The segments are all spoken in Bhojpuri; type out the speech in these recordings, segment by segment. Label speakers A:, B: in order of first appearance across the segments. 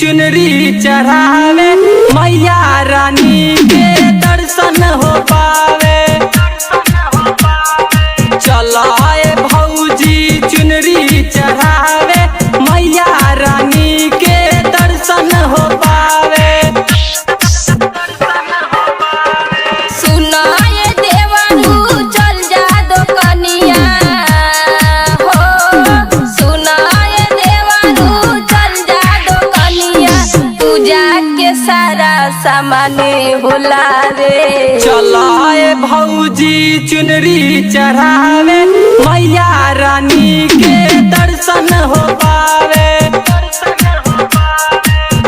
A: चुनरी चढ़ावे मैया रानी के दर्शन हो पावे। चलाए भौजी चुनरी चढ़ावे मैया रानी के दर्शन हो पावे।
B: सुनाए देवरू चल जा दो कनिया हो, सुनाए देवरू चल जा दो कनिया, पूजा के सारा सामान होला रे।
A: चलाए भौजी चुनरी चढ़ावे मैया रानी के दर्शन हो पावे।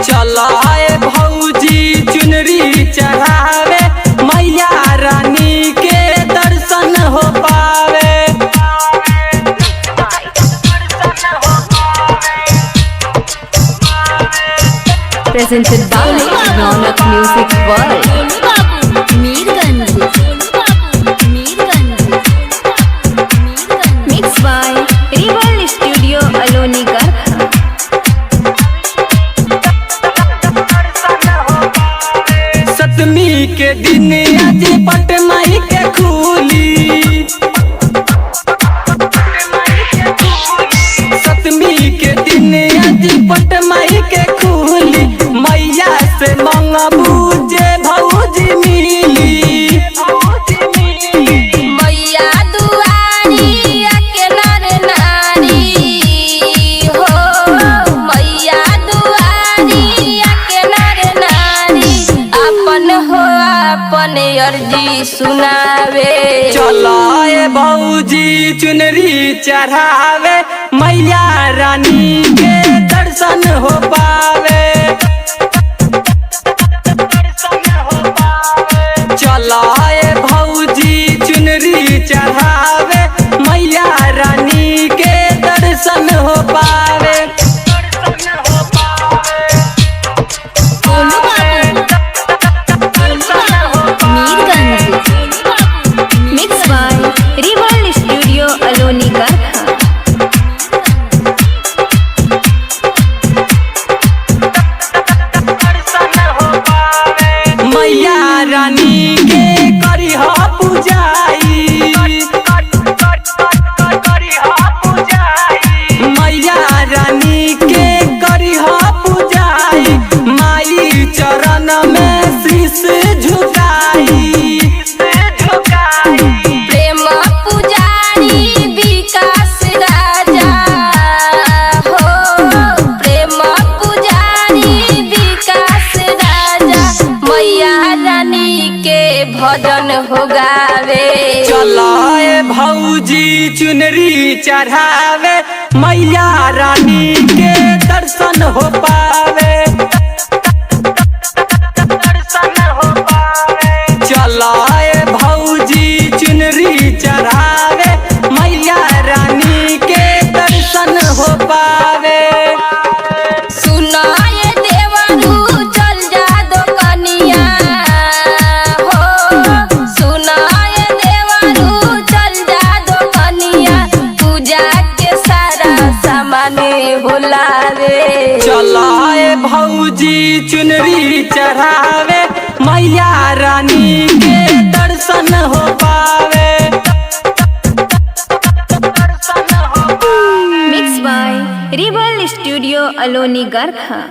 A: चलाए भौजी चुनरी चढ़ावे मैया रानी के दर्शन हो पावे।
C: Presented by Ronak Music World. Mixed by Rival Studio Aloni Garkha.
A: सतमी के दिन आज पट माई के खूली। सतमी के दिन आज पट माई के खूली, मैया से मंगबू जे भौजी मिली।
B: मैया दुआरी आके नर नारी हो, मैया दुआरी आके नर नारी, अपन हो अपन अर्जी सुनावे।
A: चलाए भौजी चुनरी चढ़ावे मैया रानी के दर्शन हो पावे। चलाए भौजी चुनरी चढ़ावे मैया रानी के दर्शन हो पावे।
C: Mixed by Rival Studio Aloni Garkha.
A: मैया रानी के करी हो पूजाई। मैया रानी के करी हो पूजाई, माई चरण में शीश झुकाई।
B: प्रेम पुजारी विकास राजा हो, प्रेम पुजारी विकास राजा, मैया रानी के भजन हो गावे।
A: चलाए भौजी चुनरी चढ़ावे मैया रानी के दर्शन हो पावे। चलाए भौजी चुनरी चढ़ावे मैया रानी के दर्शन हो पावे।
B: सुनाए देवरू चल जा दो कनिया हो, सुनाए देवरू चल जा दो कनिया, पूजा के सारा सामान होला रे।
A: चलाए भौजी चुनरी चढ़ावे मैया रानी के दर्शन हो पावे।
C: Mixed by Rival Studio Aloni Garkha.